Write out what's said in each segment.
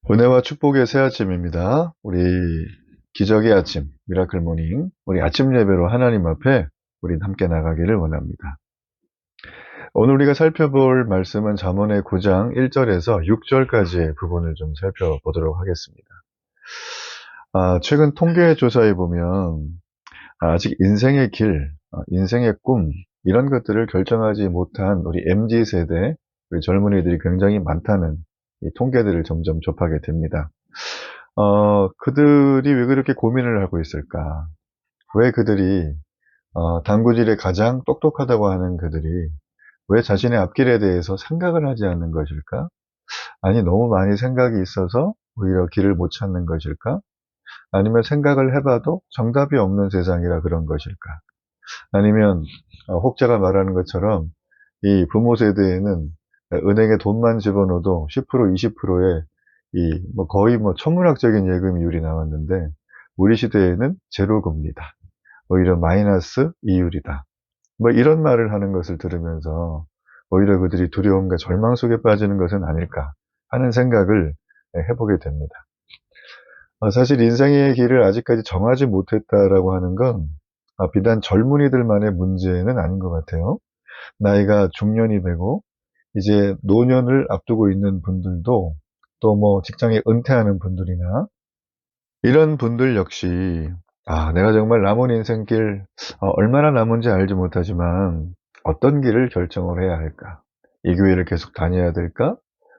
은혜와 축복의 새 아침입니다. 우리 기적의 아침, 미라클 모닝, 우리 아침 예배로 하나님 앞에 우리 함께 나가기를 원합니다. 오늘 우리가 살펴볼 말씀은 잠언의 9장 1절에서 6절까지의 부분을 좀 살펴보도록 하겠습니다. 최근 통계 조사에 보면 아직 인생의 길, 인생의 꿈, 이런 것들을 결정하지 못한 우리 MZ세대, 우리 젊은이들이 굉장히 많다는 이 통계들을 점점 접하게 됩니다. 그들이 왜 그렇게 고민을 하고 있을까? 왜 그들이, 당구질에 가장 똑똑하다고 하는 그들이 왜 자신의 앞길에 대해서 생각을 하지 않는 것일까? 아니, 너무 많이 생각이 있어서 오히려 길을 못 찾는 것일까? 아니면 생각을 해봐도 정답이 없는 세상이라 그런 것일까? 아니면, 혹자가 말하는 것처럼 이 부모 세대에는 은행에 돈만 집어넣어도 10%, 20%의 거의 천문학적인 예금이율이 나왔는데 우리 시대에는 제로금리다. 오히려 마이너스 이율이다. 이런 말을 하는 것을 들으면서 오히려 그들이 두려움과 절망 속에 빠지는 것은 아닐까 하는 생각을 해보게 됩니다. 사실 인생의 길을 아직까지 정하지 못했다라고 하는 건 비단 젊은이들만의 문제는 아닌 것 같아요. 나이가 중년이 되고 이제 노년을 앞두고 있는 분들도 또 직장에 은퇴하는 분들이나 이런 분들 역시 내가 정말 남은 인생길 얼마나 남은지 알지 못하지만 어떤 길을 결정을 해야 할까? 이 교회를 계속 다녀야 될까?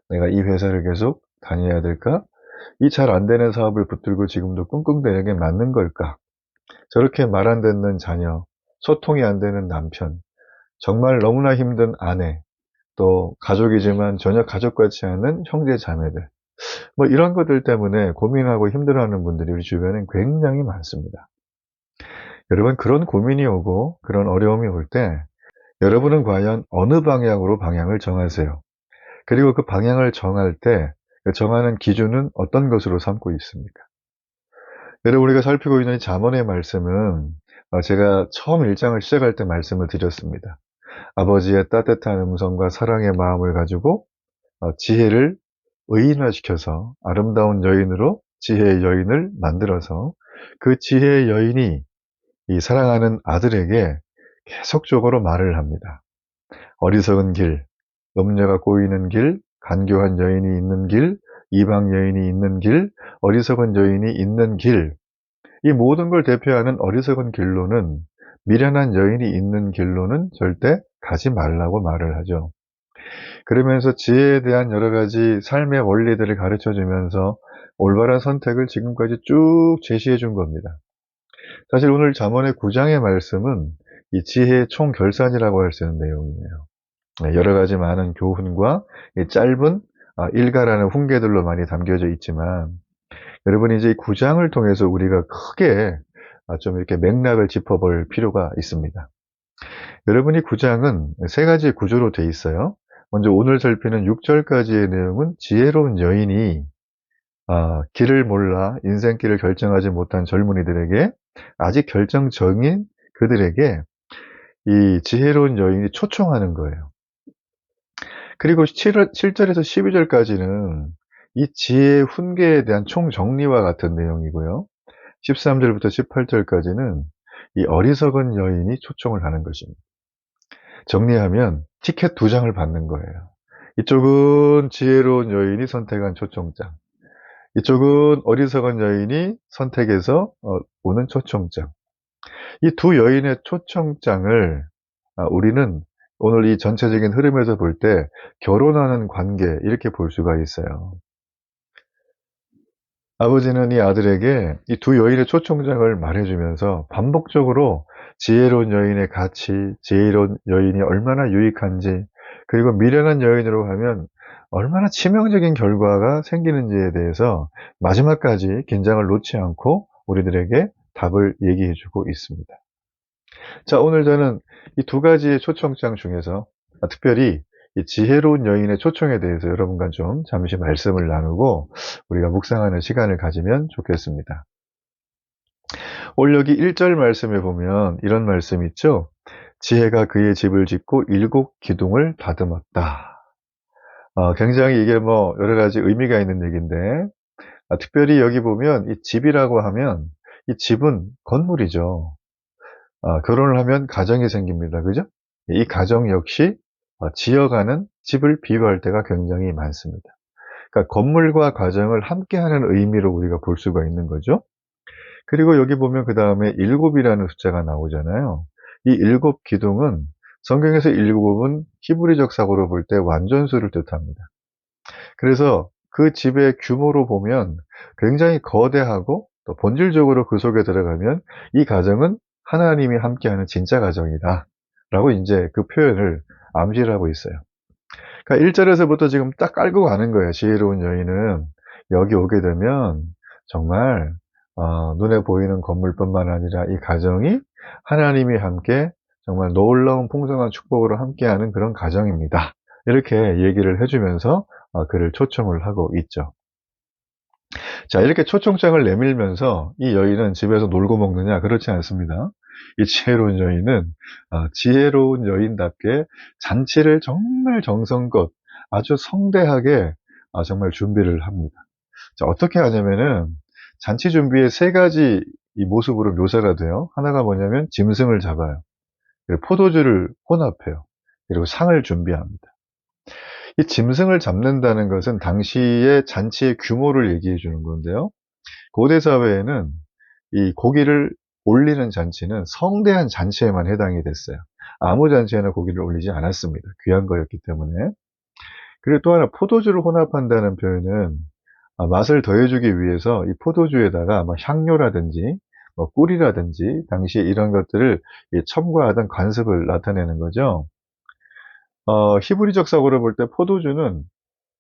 내가 이 회사를 계속 다녀야 될까? 이 잘 안 되는 사업을 붙들고 지금도 끙끙대는 게 맞는 걸까? 저렇게 말 안 듣는 자녀, 소통이 안 되는 남편, 정말 너무나 힘든 아내, 또 가족이지만 전혀 가족 같지 않은 형제 자매들, 이런 것들 때문에 고민하고 힘들어하는 분들이 우리 주변엔 굉장히 많습니다. 여러분, 그런 고민이 오고 그런 어려움이 올 때 여러분은 과연 어느 방향으로 방향을 정하세요? 그리고 그 방향을 정할 때 그 정하는 기준은 어떤 것으로 삼고 있습니까? 여러분, 우리가 살피고 있는 이 잠언의 말씀은 제가 처음 1장을 시작할 때 말씀을 드렸습니다. 아버지의 따뜻한 음성과 사랑의 마음을 가지고 지혜를 의인화시켜서 아름다운 여인으로 지혜의 여인을 만들어서 그 지혜의 여인이 이 사랑하는 아들에게 계속적으로 말을 합니다. 어리석은 길, 음녀가 꼬이는 길, 간교한 여인이 있는 길, 이방 여인이 있는 길, 어리석은 여인이 있는 길, 이 모든 걸 대표하는 어리석은 길로는, 미련한 여인이 있는 길로는 절대 가지 말라고 말을 하죠. 그러면서 지혜에 대한 여러 가지 삶의 원리들을 가르쳐 주면서 올바른 선택을 지금까지 쭉 제시해 준 겁니다. 사실 오늘 잠언의 9장의 말씀은 이 지혜의 총결산이라고 할 수 있는 내용이에요. 여러 가지 많은 교훈과 이 짧은 일가라는 훈계들로 많이 담겨져 있지만, 여러분이 이제 이 9장을 통해서 우리가 크게 좀 이렇게 맥락을 짚어볼 필요가 있습니다. 여러분이 9장은 세 가지 구조로 돼 있어요. 먼저 오늘 살피는 6절까지의 내용은 지혜로운 여인이 길을 몰라 인생길을 결정하지 못한 젊은이들에게, 아직 결정 전인 그들에게 이 지혜로운 여인이 초청하는 거예요. 그리고 7절에서 12절까지는 이 지혜의 훈계에 대한 총정리와 같은 내용이고요. 13절부터 18절까지는 이 어리석은 여인이 초청을 하는 것입니다. 정리하면 티켓 2장을 받는 거예요. 이쪽은 지혜로운 여인이 선택한 초청장, 이쪽은 어리석은 여인이 선택해서 오는 초청장. 이 두 여인의 초청장을 우리는 오늘 이 전체적인 흐름에서 볼 때 결혼하는 관계, 이렇게 볼 수가 있어요. 아버지는 이 아들에게 이 두 여인의 초청장을 말해주면서 반복적으로 지혜로운 여인의 가치, 지혜로운 여인이 얼마나 유익한지, 그리고 미련한 여인으로 하면 얼마나 치명적인 결과가 생기는지에 대해서 마지막까지 긴장을 놓지 않고 우리들에게 답을 얘기해주고 있습니다. 자, 오늘 저는 이 두 가지의 초청장 중에서 특별히 이 지혜로운 여인의 초청에 대해서 여러분과 좀 잠시 말씀을 나누고 우리가 묵상하는 시간을 가지면 좋겠습니다. 오늘 여기 1절 말씀에 보면 이런 말씀이 있죠. 지혜가 그의 집을 짓고 7 기둥을 다듬었다. 굉장히 이게 뭐 여러 가지 의미가 있는 얘기인데, 특별히 여기 보면 이 집이라고 하면 이 집은 건물이죠. 결혼을 하면 가정이 생깁니다. 그죠? 이 가정 역시 지어가는 집을 비유할 때가 굉장히 많습니다. 그러니까 건물과 가정을 함께하는 의미로 우리가 볼 수가 있는 거죠. 그리고 여기 보면 그 다음에 일곱이라는 숫자가 나오잖아요. 이 일곱 기둥은 성경에서 일곱은 히브리적 사고로 볼 때 완전수를 뜻합니다. 그래서 그 집의 규모로 보면 굉장히 거대하고 또 본질적으로 그 속에 들어가면 이 가정은 하나님이 함께하는 진짜 가정이다 라고 이제 그 표현을 암시를 하고 있어요. 그러니까 1절에서부터 지금 딱 깔고 가는 거예요. 지혜로운 여인은 여기 오게 되면 정말 눈에 보이는 건물뿐만 아니라 이 가정이 하나님이 함께 정말 놀라운 풍성한 축복으로 함께하는 그런 가정입니다. 이렇게 얘기를 해주면서 그를 초청을 하고 있죠. 자, 이렇게 초청장을 내밀면서 이 여인은 집에서 놀고 먹느냐? 그렇지 않습니다. 이 지혜로운 여인은 지혜로운 여인답게 잔치를 정말 정성껏 아주 성대하게 정말 준비를 합니다. 자, 어떻게 하냐면은 잔치 준비에 세 가지 이 모습으로 묘사가 돼요. 하나가 뭐냐면 짐승을 잡아요. 그리고 포도주를 혼합해요. 그리고 상을 준비합니다. 이 짐승을 잡는다는 것은 당시의 잔치의 규모를 얘기해 주는 건데요. 고대 사회에는 이 고기를 올리는 잔치는 성대한 잔치에만 해당이 됐어요. 아무 잔치에나 고기를 올리지 않았습니다. 귀한 거였기 때문에. 그리고 또 하나 포도주를 혼합한다는 표현은 맛을 더해주기 위해서 이 포도주에다가 뭐 향료라든지 뭐 꿀이라든지 당시에 이런 것들을 첨가하던 관습을 나타내는 거죠. 히브리적 사고를 볼 때 포도주는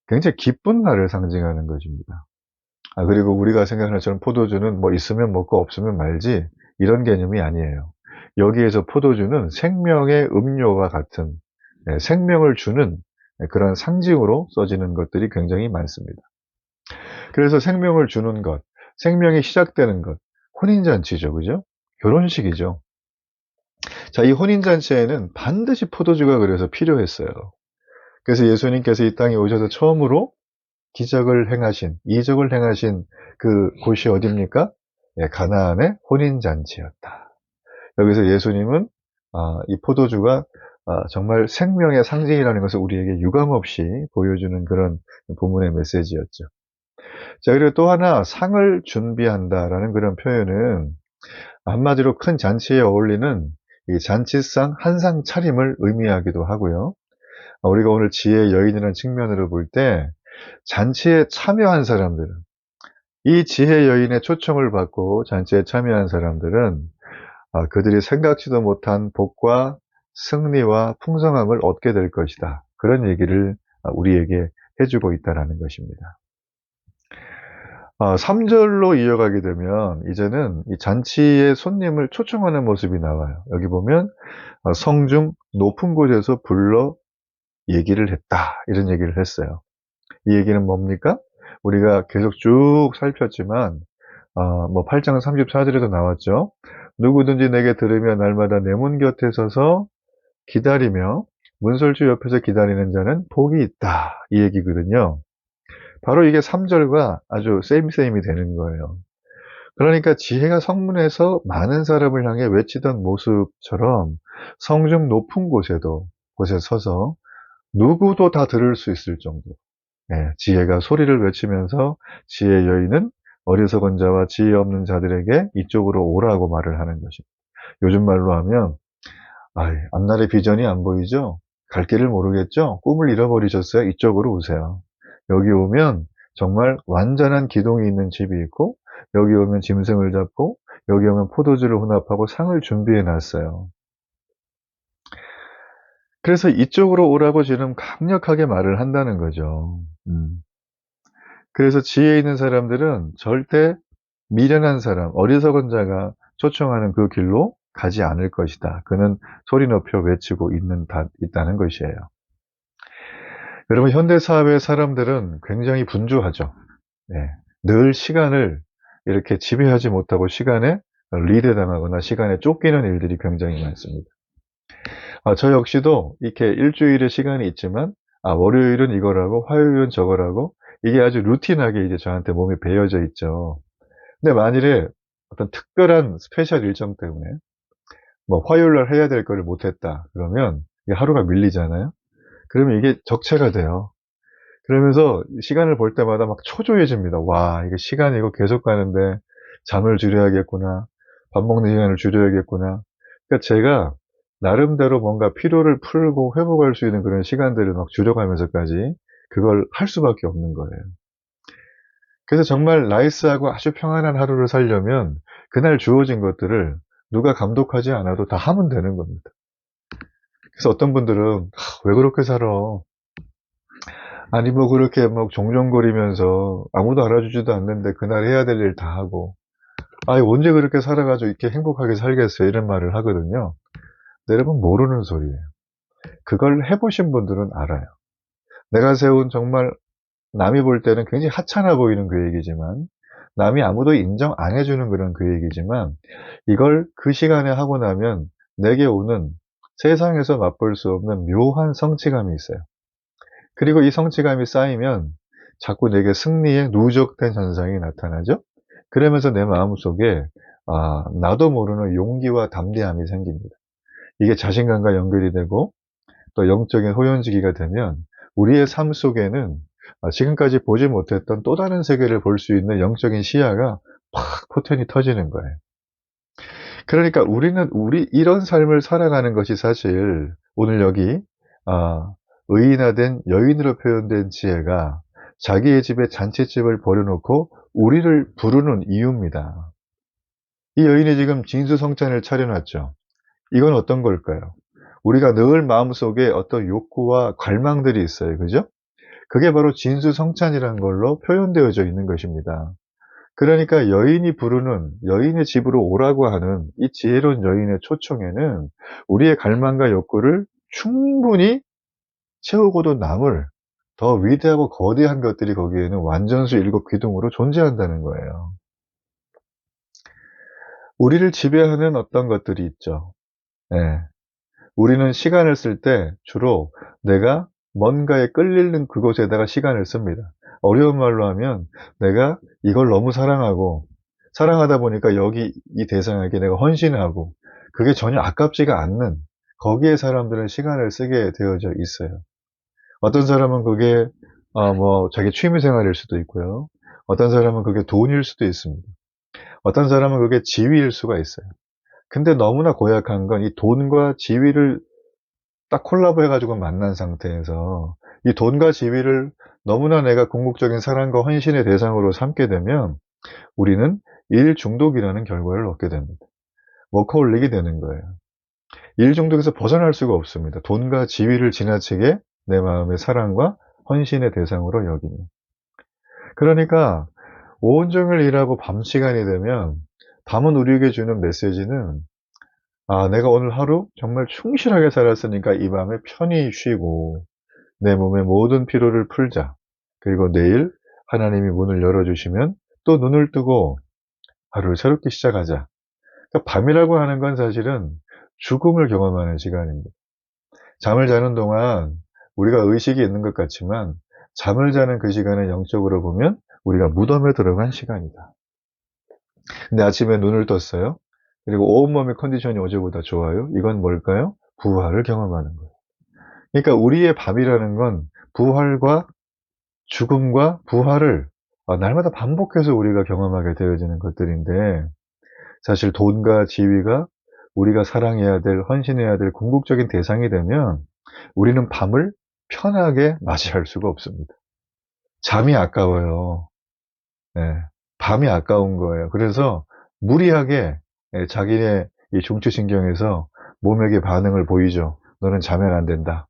굉장히 기쁜 날을 상징하는 것입니다. 그리고 우리가 생각하는 것처럼 포도주는 뭐 있으면 먹고 없으면 말지 이런 개념이 아니에요. 여기에서 포도주는 생명의 음료와 같은 생명을 주는 그런 상징으로 써지는 것들이 굉장히 많습니다. 그래서 생명을 주는 것, 생명이 시작되는 것, 혼인잔치죠. 그죠? 결혼식이죠. 자, 이 혼인잔치에는 반드시 포도주가 그래서 필요했어요. 그래서 예수님께서 이 땅에 오셔서 처음으로 기적을 행하신, 이적을 행하신 그 곳이 어디입니까? 가나안의 혼인잔치였다. 여기서 예수님은 이 포도주가 정말 생명의 상징이라는 것을 우리에게 유감없이 보여주는 그런 본문의 메시지였죠. 자, 그리고 또 하나 상을 준비한다라는 그런 표현은 한마디로 큰 잔치에 어울리는 이 잔치상 한상 차림을 의미하기도 하고요. 우리가 오늘 지혜의 여인이라는 측면으로 볼 때 잔치에 참여한 사람들은 이 지혜 여인의 초청을 받고 잔치에 참여한 사람들은 그들이 생각지도 못한 복과 승리와 풍성함을 얻게 될 것이다. 그런 얘기를 우리에게 해주고 있다는 것입니다. 3절로 이어가게 되면 이제는 이 잔치의 손님을 초청하는 모습이 나와요. 여기 보면 성중 높은 곳에서 불러 얘기를 했다. 이런 얘기를 했어요. 이 얘기는 뭡니까? 우리가 계속 쭉 살폈지만 뭐 8장 34절에도 나왔죠. 누구든지 내게 들으며 날마다 내 문 곁에 서서 기다리며 문설주 옆에서 기다리는 자는 복이 있다. 이 얘기거든요. 바로 이게 3절과 아주 세임세임이 되는 거예요. 그러니까 지혜가 성문에서 많은 사람을 향해 외치던 모습처럼 성중 높은 곳에 서서 누구도 다 들을 수 있을 정도. 지혜가 소리를 외치면서 지혜 여인은 어리석은 자와 지혜 없는 자들에게 이쪽으로 오라고 말을 하는 것입니다. 요즘 말로 하면 앞날의 비전이 안 보이죠? 갈 길을 모르겠죠? 꿈을 잃어버리셨어요? 이쪽으로 오세요. 여기 오면 정말 완전한 기둥이 있는 집이 있고 여기 오면 짐승을 잡고 여기 오면 포도주를 혼합하고 상을 준비해 놨어요. 그래서 이쪽으로 오라고 지금 강력하게 말을 한다는 거죠. 그래서 지혜 있는 사람들은 절대 미련한 사람, 어리석은 자가 초청하는 그 길로 가지 않을 것이다. 그는 소리 높여 외치고 있다는 것이에요. 여러분, 현대사회 사람들은 굉장히 분주하죠. 늘 시간을 이렇게 지배하지 못하고 시간에 리드당하거나 시간에 쫓기는 일들이 굉장히 많습니다. 저 역시도 이렇게 일주일에 시간이 있지만 월요일은 이거라고, 화요일은 저거라고, 이게 아주 루틴하게 이제 저한테 몸에 배어져 있죠. 근데 만일에 어떤 특별한 스페셜 일정 때문에 뭐 화요일 날 해야 될 거를 못 했다. 그러면 이게 하루가 밀리잖아요. 그러면 이게 적체가 돼요. 그러면서 시간을 볼 때마다 막 초조해집니다. 와, 이게 시간이 이거 계속 가는데 잠을 줄여야겠구나. 밥 먹는 시간을 줄여야겠구나. 그러니까 제가 나름대로 뭔가 피로를 풀고 회복할 수 있는 그런 시간들을 막 줄여가면서까지 그걸 할 수밖에 없는 거예요. 그래서 정말 나이스하고 아주 평안한 하루를 살려면 그날 주어진 것들을 누가 감독하지 않아도 다 하면 되는 겁니다. 그래서 어떤 분들은 왜 그렇게 살아? 아니 뭐 그렇게 막 종종거리면서 아무도 알아주지도 않는데 그날 해야 될 일 다 하고 아니 언제 그렇게 살아가지고 이렇게 행복하게 살겠어요? 이런 말을 하거든요. 근데 여러분 모르는 소리예요. 그걸 해보신 분들은 알아요. 내가 세운 정말 남이 볼 때는 굉장히 하찮아 보이는 계획이지만 남이 아무도 인정 안 해주는 그런 계획이지만 이걸 그 시간에 하고 나면 내게 오는 세상에서 맛볼 수 없는 묘한 성취감이 있어요. 그리고 이 성취감이 쌓이면 자꾸 내게 승리의 누적된 현상이 나타나죠. 그러면서 내 마음속에 나도 모르는 용기와 담대함이 생깁니다. 이게 자신감과 연결이 되고 또 영적인 호연지기가 되면 우리의 삶 속에는 지금까지 보지 못했던 또 다른 세계를 볼 수 있는 영적인 시야가 팍 포텐이 터지는 거예요. 그러니까 우리 이런 삶을 살아가는 것이 사실 오늘 여기 의인화된 여인으로 표현된 지혜가 자기의 집에 잔치집을 벌여놓고 우리를 부르는 이유입니다. 이 여인이 지금 진수성찬을 차려놨죠. 이건 어떤 걸까요? 우리가 늘 마음속에 어떤 욕구와 갈망들이 있어요. 그죠? 그게 바로 진수성찬이라는 걸로 표현되어져 있는 것입니다. 그러니까 여인이 부르는 여인의 집으로 오라고 하는 이 지혜로운 여인의 초청에는 우리의 갈망과 욕구를 충분히 채우고도 남을 더 위대하고 거대한 것들이 거기에는 완전수 일곱 기둥으로 존재한다는 거예요. 우리를 지배하는 어떤 것들이 있죠. 예. 우리는 시간을 쓸 때 주로 내가 뭔가에 끌리는 그곳에다가 시간을 씁니다. 어려운 말로 하면 내가 이걸 너무 사랑하고 사랑하다 보니까 여기 이 대상에게 내가 헌신하고 그게 전혀 아깝지가 않는 거기에 사람들은 시간을 쓰게 되어져 있어요. 어떤 사람은 그게 뭐 자기 취미 생활일 수도 있고요. 어떤 사람은 그게 돈일 수도 있습니다. 어떤 사람은 그게 지위일 수가 있어요. 근데 너무나 고약한 건 이 돈과 지위를 딱 콜라보 해가지고 만난 상태에서 이 돈과 지위를 너무나 내가 궁극적인 사랑과 헌신의 대상으로 삼게 되면 우리는 일 중독이라는 결과를 얻게 됩니다. 워커홀릭이 되는 거예요. 일 중독에서 벗어날 수가 없습니다. 돈과 지위를 지나치게 내 마음의 사랑과 헌신의 대상으로 여기니. 그러니까 온종일 일하고 밤 시간이 되면 밤은 우리에게 주는 메시지는 내가 오늘 하루 정말 충실하게 살았으니까 이 밤에 편히 쉬고 내 몸의 모든 피로를 풀자. 그리고 내일 하나님이 문을 열어주시면 또 눈을 뜨고 하루를 새롭게 시작하자. 그러니까 밤이라고 하는 건 사실은 죽음을 경험하는 시간입니다. 잠을 자는 동안 우리가 의식이 있는 것 같지만 잠을 자는 그 시간은 영적으로 보면 우리가 무덤에 들어간 시간이다. 근데 아침에 눈을 떴어요. 그리고 온몸의 컨디션이 어제보다 좋아요. 이건 뭘까요? 부활을 경험하는 거예요. 그러니까 우리의 밤이라는 건 부활과 죽음과 부활을 날마다 반복해서 우리가 경험하게 되어지는 것들인데 사실 돈과 지위가 우리가 사랑해야 될, 헌신해야 될 궁극적인 대상이 되면 우리는 밤을 편하게 맞이할 수가 없습니다. 잠이 아까워요. 예, 밤이 아까운 거예요. 그래서 무리하게 자기네 이 중추신경에서 몸에게 반응을 보이죠. 너는 자면 안 된다.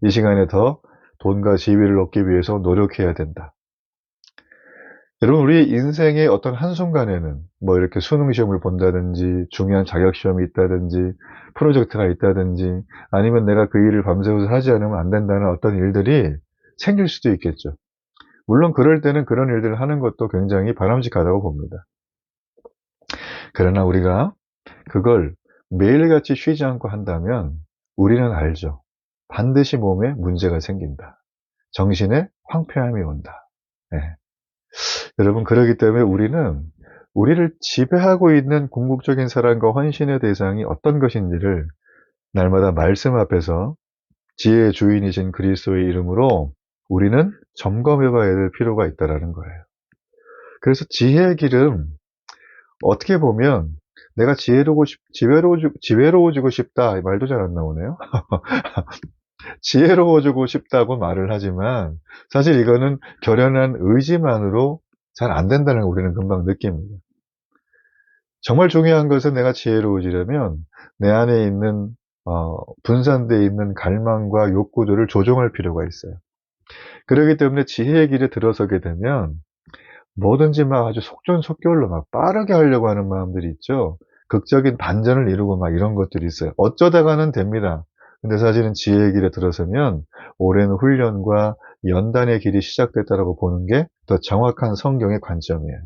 이 시간에 더 돈과 지위를 얻기 위해서 노력해야 된다. 여러분, 우리 인생의 어떤 한순간에는 뭐 이렇게 수능 시험을 본다든지 중요한 자격 시험이 있다든지 프로젝트가 있다든지 아니면 내가 그 일을 밤새워서 하지 않으면 안 된다는 어떤 일들이 생길 수도 있겠죠. 물론 그럴 때는 그런 일들을 하는 것도 굉장히 바람직하다고 봅니다. 그러나 우리가 그걸 매일같이 쉬지 않고 한다면 우리는 알죠. 반드시 몸에 문제가 생긴다. 정신에 황폐함이 온다. 예. 여러분, 그러기 때문에 우리는 우리를 지배하고 있는 궁극적인 사랑과 헌신의 대상이 어떤 것인지를 날마다 말씀 앞에서 지혜의 주인이신 그리스도의 이름으로 우리는 점검해 봐야 될 필요가 있다라는 거예요. 그래서 지혜의 길은 어떻게 보면 내가 지혜로워지고 싶다, 이 말도 잘 안 나오네요. 지혜로워지고 싶다고 말을 하지만 사실 이거는 결연한 의지만으로 잘 안 된다는 걸 우리는 금방 느낍니다. 정말 중요한 것은 내가 지혜로워지려면 내 안에 있는 분산되어 있는 갈망과 욕구들을 조정할 필요가 있어요. 그렇기 때문에 지혜의 길에 들어서게 되면 뭐든지 막 아주 속전속결로 막 빠르게 하려고 하는 마음들이 있죠. 극적인 반전을 이루고 막 이런 것들이 있어요. 어쩌다가는 됩니다. 근데 사실은 지혜의 길에 들어서면 오랜 훈련과 연단의 길이 시작됐다라고 보는 게 더 정확한 성경의 관점이에요.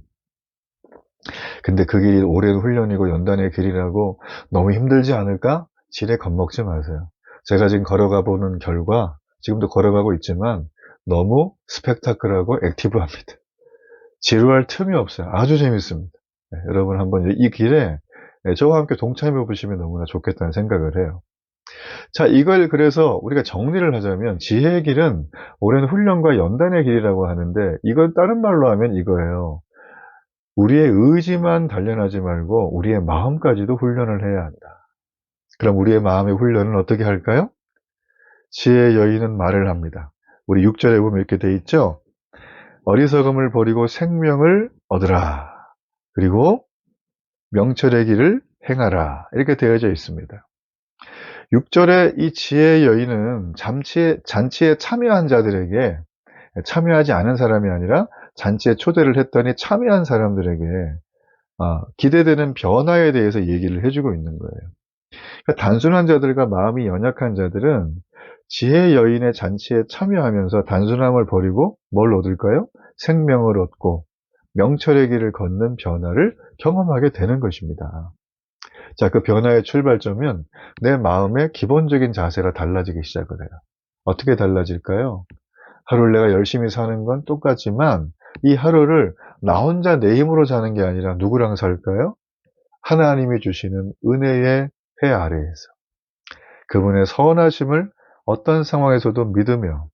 근데 그 길이 오랜 훈련이고 연단의 길이라고 너무 힘들지 않을까? 지레 겁먹지 마세요. 제가 지금 걸어가 보는 결과, 지금도 걸어가고 있지만 너무 스펙타클하고 액티브합니다. 지루할 틈이 없어요. 아주 재밌습니다. 네, 여러분 한번 이 길에 저와 함께 동참해 보시면 너무나 좋겠다는 생각을 해요. 자, 이걸 그래서 우리가 정리를 하자면 지혜의 길은 오랜 훈련과 연단의 길이라고 하는데, 이건 다른 말로 하면 이거예요. 우리의 의지만 단련하지 말고 우리의 마음까지도 훈련을 해야 한다. 그럼 우리의 마음의 훈련은 어떻게 할까요? 지혜의 여인은 말을 합니다. 우리 6절에 보면 이렇게 돼 있죠. 어리석음을 버리고 생명을 얻으라. 그리고 명철의 길을 행하라. 이렇게 되어져 있습니다. 6절에 이 지혜의 여인은 잔치에 참여한 자들에게, 참여하지 않은 사람이 아니라 잔치에 초대를 했더니 참여한 사람들에게 기대되는 변화에 대해서 얘기를 해주고 있는 거예요. 그러니까 단순한 자들과 마음이 연약한 자들은 지혜의 여인의 잔치에 참여하면서 단순함을 버리고 뭘 얻을까요? 생명을 얻고 명철의 길을 걷는 변화를 경험하게 되는 것입니다. 자, 그 변화의 출발점은 내 마음의 기본적인 자세가 달라지기 시작을 해요. 어떻게 달라질까요? 하루를 내가 열심히 사는 건 똑같지만 이 하루를 나 혼자 내 힘으로 사는 게 아니라 누구랑 살까요? 하나님이 주시는 은혜의 해 아래에서 그분의 선하심을 어떤 상황에서도 믿으며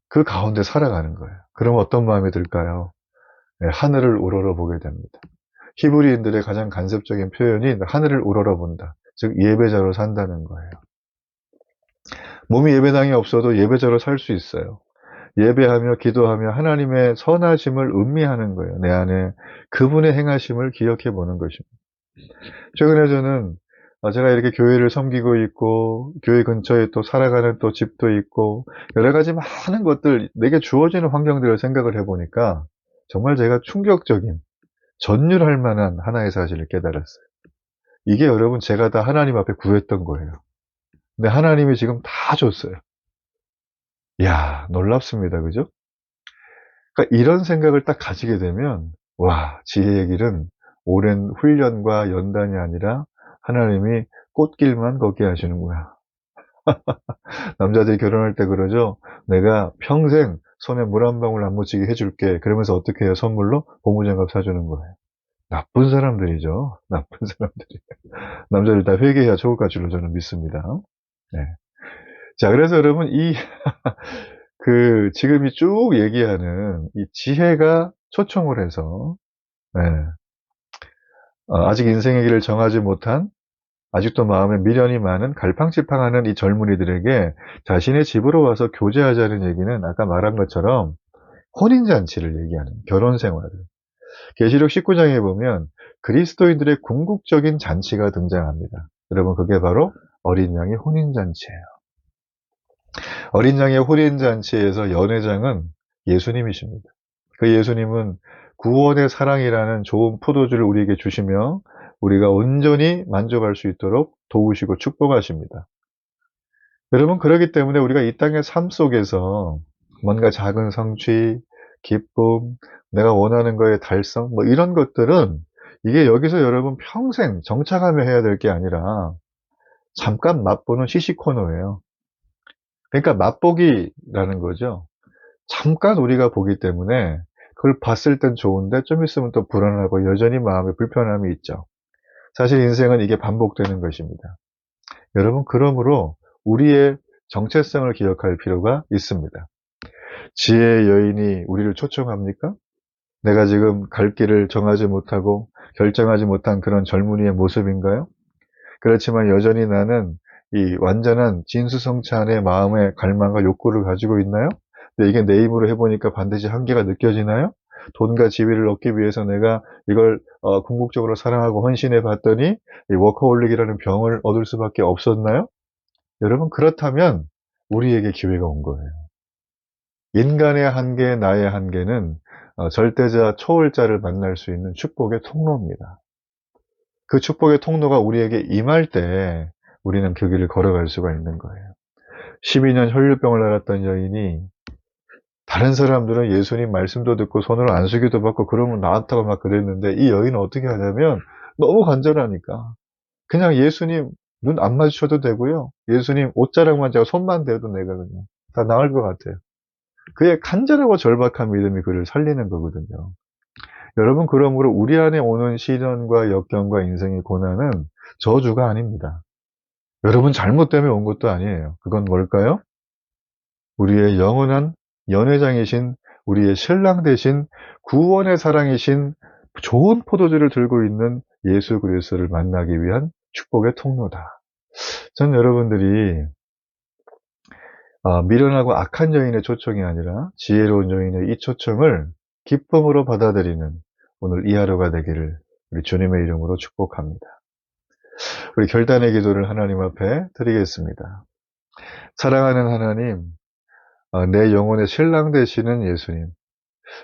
그 가운데 살아가는 거예요. 그럼 어떤 마음이 들까요? 네, 하늘을 우러러보게 됩니다. 히브리인들의 가장 간접적인 표현이 하늘을 우러러본다. 즉 예배자로 산다는 거예요. 몸이 예배당이 없어도 예배자로 살 수 있어요. 예배하며 기도하며 하나님의 선하심을 음미하는 거예요. 내 안에 그분의 행하심을 기억해 보는 것입니다. 최근에 저는 제가 이렇게 교회를 섬기고 있고 교회 근처에 또 살아가는 또 집도 있고 여러 가지 많은 것들, 내게 주어지는 환경들을 생각을 해보니까 정말 제가 충격적인, 전율할 만한 하나의 사실을 깨달았어요. 이게 여러분 제가 다 하나님 앞에 구했던 거예요. 근데 하나님이 지금 다 줬어요. 이야, 놀랍습니다. 그죠? 그러니까 이런 생각을 딱 가지게 되면 와, 지혜의 길은 오랜 훈련과 연단이 아니라 하나님이 꽃길만 걷게 하시는구나. 남자들이 결혼할 때 그러죠. 내가 평생 손에 물 한 방울 안 묻히게 해줄게. 그러면서 어떻게 해요? 선물로 고무장갑 사주는 거예요. 나쁜 사람들이죠. 나쁜 사람들이. 남자들 다 회개해야 좋을 것 줄로 저는 믿습니다. 네. 자, 그래서 여러분 지금이 쭉 얘기하는 이 지혜가 초청을 해서, 네. 아직 인생의 길을 정하지 못한, 아직도 마음에 미련이 많은 갈팡질팡하는 이 젊은이들에게 자신의 집으로 와서 교제하자는 얘기는 아까 말한 것처럼 혼인잔치를 얘기하는, 결혼 생활을. 계시록 19장에 보면 그리스도인들의 궁극적인 잔치가 등장합니다. 여러분, 그게 바로 어린 양의 혼인잔치예요. 어린 양의 혼인잔치에서 연회장은 예수님이십니다. 그 예수님은 구원의 사랑이라는 좋은 포도주를 우리에게 주시며 우리가 온전히 만족할 수 있도록 도우시고 축복하십니다. 여러분, 그렇기 때문에 우리가 이 땅의 삶 속에서 뭔가 작은 성취, 기쁨, 내가 원하는 거의 달성, 뭐 이런 것들은 이게 여기서 여러분 평생 정착하며 해야 될 게 아니라 잠깐 맛보는 시시코너예요. 그러니까 맛보기라는 거죠. 잠깐 우리가 보기 때문에 그걸 봤을 땐 좋은데 좀 있으면 또 불안하고 여전히 마음에 불편함이 있죠. 사실 인생은 이게 반복되는 것입니다. 여러분, 그러므로 우리의 정체성을 기억할 필요가 있습니다. 지혜의 여인이 우리를 초청합니까? 내가 지금 갈 길을 정하지 못하고 결정하지 못한 그런 젊은이의 모습인가요? 그렇지만 여전히 나는 이 완전한 진수성찬의 마음의 갈망과 욕구를 가지고 있나요? 근데 이게 내 힘으로 해보니까 반드시 한계가 느껴지나요? 돈과 지위를 얻기 위해서 내가 이걸 궁극적으로 사랑하고 헌신해 봤더니 이 워커홀릭이라는 병을 얻을 수밖에 없었나요? 여러분, 그렇다면 우리에게 기회가 온 거예요. 인간의 한계, 나의 한계는 절대자, 초월자를 만날 수 있는 축복의 통로입니다. 그 축복의 통로가 우리에게 임할 때 우리는 그 길을 걸어갈 수가 있는 거예요. 12년 혈류병을 앓았던 여인이 다른 사람들은 예수님 말씀도 듣고 손으로 안수기도 받고 그러면 나았다고 막 그랬는데 이 여인은 어떻게 하냐면 너무 간절하니까 그냥 예수님 눈 안 마주쳐도 되고요. 예수님 옷자락만 제가 손만 대도 내가 그냥 다 나을 것 같아요. 그의 간절하고 절박한 믿음이 그를 살리는 거거든요. 여러분, 그러므로 우리 안에 오는 시련과 역경과 인생의 고난은 저주가 아닙니다. 여러분 잘못 때문에 온 것도 아니에요. 그건 뭘까요? 우리의 영원한 연회장이신 우리의 신랑 되신 구원의 사랑이신 좋은 포도주를 들고 있는 예수 그리스도를 만나기 위한 축복의 통로다. 전 여러분들이 미련하고 악한 여인의 초청이 아니라 지혜로운 여인의 이 초청을 기쁨으로 받아들이는 오늘 이 하루가 되기를 우리 주님의 이름으로 축복합니다. 우리 결단의 기도를 하나님 앞에 드리겠습니다. 사랑하는 하나님, 내 영혼의 신랑 되시는 예수님,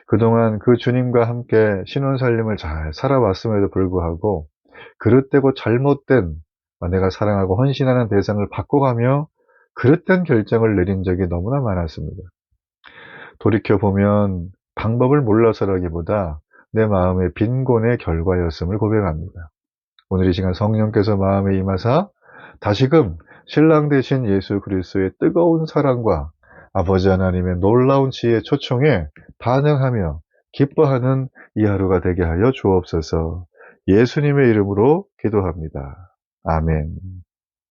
그동안 그 주님과 함께 신혼살림을 잘 살아왔음에도 불구하고 그릇되고 잘못된 내가 사랑하고 헌신하는 대상을 바꿔가며 그릇된 결정을 내린 적이 너무나 많았습니다. 돌이켜보면 방법을 몰라서라기보다 내 마음의 빈곤의 결과였음을 고백합니다. 오늘 이 시간 성령께서 마음에 임하사 다시금 신랑 되신 예수 그리스도의 뜨거운 사랑과 아버지 하나님의 놀라운 지혜의 초청에 반응하며 기뻐하는 이 하루가 되게 하여 주옵소서. 예수님의 이름으로 기도합니다. 아멘.